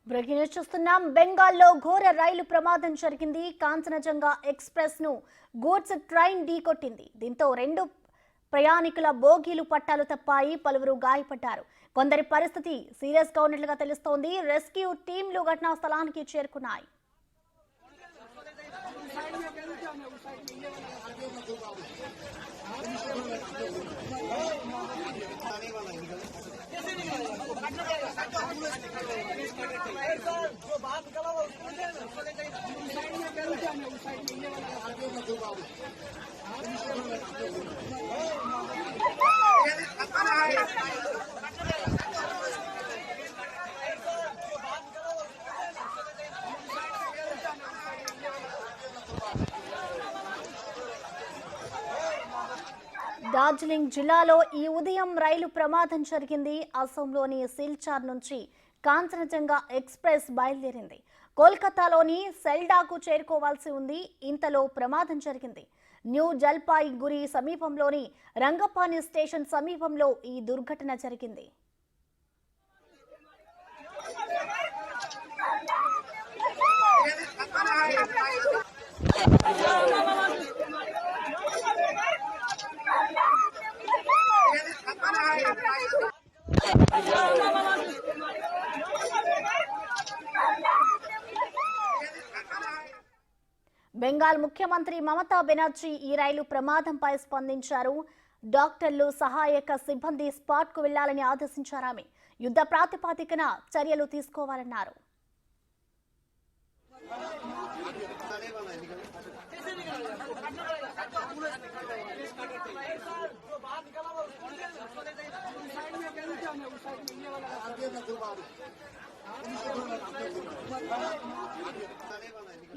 Breaking news చూస్తున్నాం. బెంగాల్లో ఘోర రైలు ప్రమాదం జరిగింది. కాంచనజంగా ఎక్స్ప్రెస్ ను గూడ్స్ ట్రైన్ ఢీకొట్టింది. దీంతో రెండు ప్రయాణికుల బోగీలు పట్టాలు తప్పాయి. పలువురు గాయపడ్డారు. కొందరి పరిస్థితి సీరియస్ గా ఉన్నట్లుగా తెలుస్తోంది. రెస్క్యూ టీంలు ఘటనా స్థలానికి చేరుకున్నాయి. డార్జిలింగ్ జిల్లాలో ఈ ఉదయం రైలు ప్రమాదం జరిగింది. అసోంలోని సిల్చార్ నుంచి కాంచనజంగా ఎక్స్ప్రెస్ బయలుదేరింది. కోల్కతాలోని సెల్డాకు చేరుకోవాల్సి ఉంది. ఇంతలో ప్రమాదం జరిగింది. న్యూ జల్పాయిగురి సమీపంలోని రంగపాని స్టేషన్ సమీపంలో ఈ దుర్ఘటన జరిగింది. బెంగాల్ ముఖ్యమంత్రి మమతా బెనర్జీ ఈ రైలు ప్రమాదంపై స్పందించారు. డాక్టర్లు, సహాయక సిబ్బంది స్పాట్ కు వెళ్లాలని ఆదేశించారు. ఆమె యుద్ధ ప్రాతిపదికన చర్యలు తీసుకోవాలన్నారు.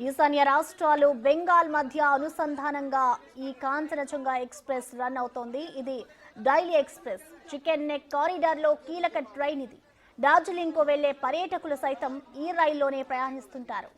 ఈశాన్య రాష్ట్రాలు బెంగాల్ మధ్య అనుసంధానంగా ఈ కాంచనజంగా ఎక్స్ప్రెస్ రన్ అవుతోంది. ఇది daily express chicken neck corridor లో కీలక ట్రైన్. ఇది డార్జిలింగ్ కు వెళ్లే పర్యాటకులు సైతం ఈ రైల్లోనే ప్రయాణిస్తుంటారు.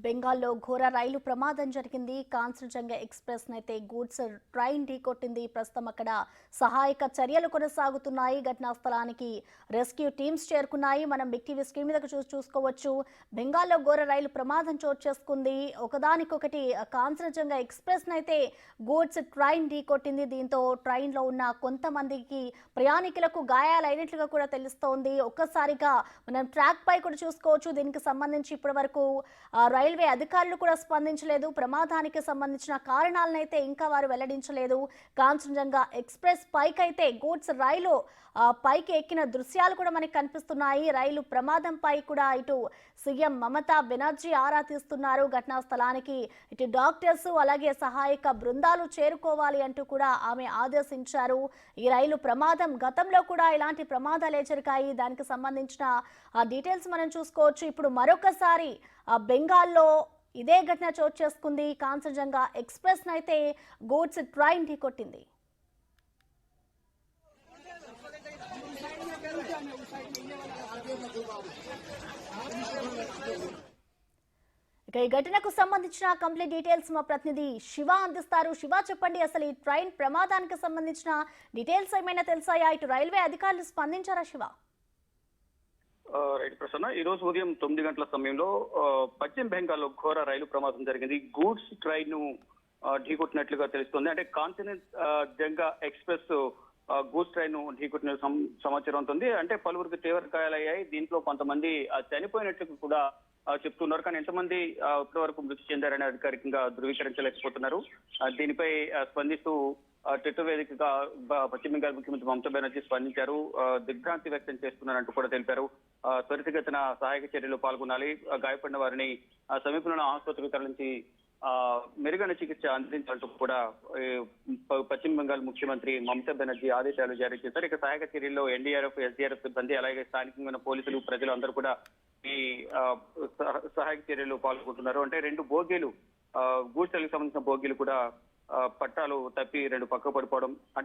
బెంగాల్లో ఘోర రైలు ప్రమాదం జరిగింది. కాంచనజంగా ఎక్స్ప్రెస్ నైతే గూడ్స్ ట్రైన్ ఢీకొట్టింది. ప్రస్తుతం అక్కడ సహాయక చర్యలు కొనసాగుతున్నాయి. ఘటనా స్థలానికి రెస్క్యూ టీమ్స్ చేరుకున్నాయి. మనం బిగ్ టీవీ స్క్రీన్ మీద చూసుకోవచ్చు. బెంగాల్లో ఘోర రైలు ప్రమాదం చోటు చేసుకుంది. ఒకదానికొకటి కాంచనజంగా ఎక్స్ప్రెస్ నైతే గూడ్స్ ట్రైన్ ఢీకొట్టింది. దీంతో ట్రైన్ లో ఉన్న కొంతమందికి ప్రయాణికులకు గాయాలైనట్లుగా కూడా తెలుస్తోంది. ఒక్కసారిగా మనం ట్రాక్ పై కూడా చూసుకోవచ్చు. దీనికి సంబంధించి ఇప్పటి వరకు రైల్వే అధికారులు కూడా స్పందించలేదు. ప్రమాదానికి సంబంధించిన కారణాలనైతే ఇంకా వారు వెల్లడించలేదు. కాంచనజంగా ఎక్స్ప్రెస్ పైకైతే గూడ్స్ రైలు పైకి ఎక్కిన దృశ్యాలు కూడా మనకి కనిపిస్తున్నాయి. రైలు ప్రమాదంపై కూడా ఇటు సీఎం మమతా బెనర్జీ ఆరా తీస్తున్నారు. ఘటనా స్థలానికి ఇటు డాక్టర్స్ అలాగే సహాయక బృందాలు చేరుకోవాలి అంటూ కూడా ఆమె ఆదేశించారు. ఈ రైలు ప్రమాదం గతంలో కూడా ఇలాంటి ప్రమాదాలే జరిగాయి. దానికి సంబంధించిన డీటెయిల్స్ మనం చూసుకోవచ్చు. ఇప్పుడు మరొకసారి బెంగాల్లో ఇదే ఘటన చోటు చేసుకుంది. కాంచనజంగా ఎక్స్ప్రెస్ నైతే గూడ్స్ ట్రైన్ ఢీకొట్టింది. ఇక ఈ ఘటనకు సంబంధించిన కంప్లీట్ డీటెయిల్స్ మా ప్రతినిధి శివ అందిస్తారు. శివ, చెప్పండి, అసలు ఈ ట్రైన్ ప్రమాదానికి సంబంధించిన డీటెయిల్స్ ఏమైనా తెలుసాయా? ఇటు రైల్వే అధికారులు స్పందించారా? శివ, రైట్ ప్రసన్న, ఈ రోజు ఉదయం 9 గంటల సమయంలో పశ్చిమ బెంగాల్లో ఘోర రైలు ప్రమాదం జరిగింది. గూడ్స్ ట్రైన్ ను ఢీకొట్టినట్లుగా తెలుస్తోంది. అంటే కాంచనజంగా ఎక్స్ప్రెస్ గూడ్స్ ట్రైన్ ను ఢీకొట్టిన సమాచారం ఉంటుంది. అంటే పలువురికి తీవ్ర గాయాలయ్యాయి. దీంట్లో కొంతమంది చనిపోయినట్లు కూడా చెప్తున్నారు. కానీ ఎంతమంది ఇప్పటి వరకు మృతి చెందారని అధికారికంగా ధృవీకరించలేకపోతున్నారు. దీనిపై స్పందిస్తూ ట్విట్టర్ వేదికగా పశ్చిమ బెంగాల్ ముఖ్యమంత్రి మమతా బెనర్జీ స్పందించారు. దిగ్భ్రాంతి వ్యక్తం చేస్తున్నారంటూ కూడా తెలిపారు. త్వరితగతిన సహాయక చర్యలు పాల్గొనాలి, గాయపడిన వారిని సమీపంలో ఆసుపత్రికి తరలించి మెరుగైన చికిత్స అందించాలంటూ కూడా పశ్చిమ బెంగాల్ ముఖ్యమంత్రి మమతా బెనర్జీ ఆదేశాలు జారీ చేశారు. ఇక సహాయక చర్యల్లో ఎన్డీఆర్ఎఫ్, ఎస్డీఆర్ఎఫ్ సిబ్బంది అలాగే స్థానికంగా పోలీసులు, ప్రజలు అందరూ కూడా ఈ సహాయక చర్యలు పాల్గొంటున్నారు. అంటే రెండు బోగీలు, గూడ్స్ రైలుకు సంబంధించిన బోగీలు కూడా పట్టాలు తప్పి రెండు పక్క పడిపోవడం, అంటే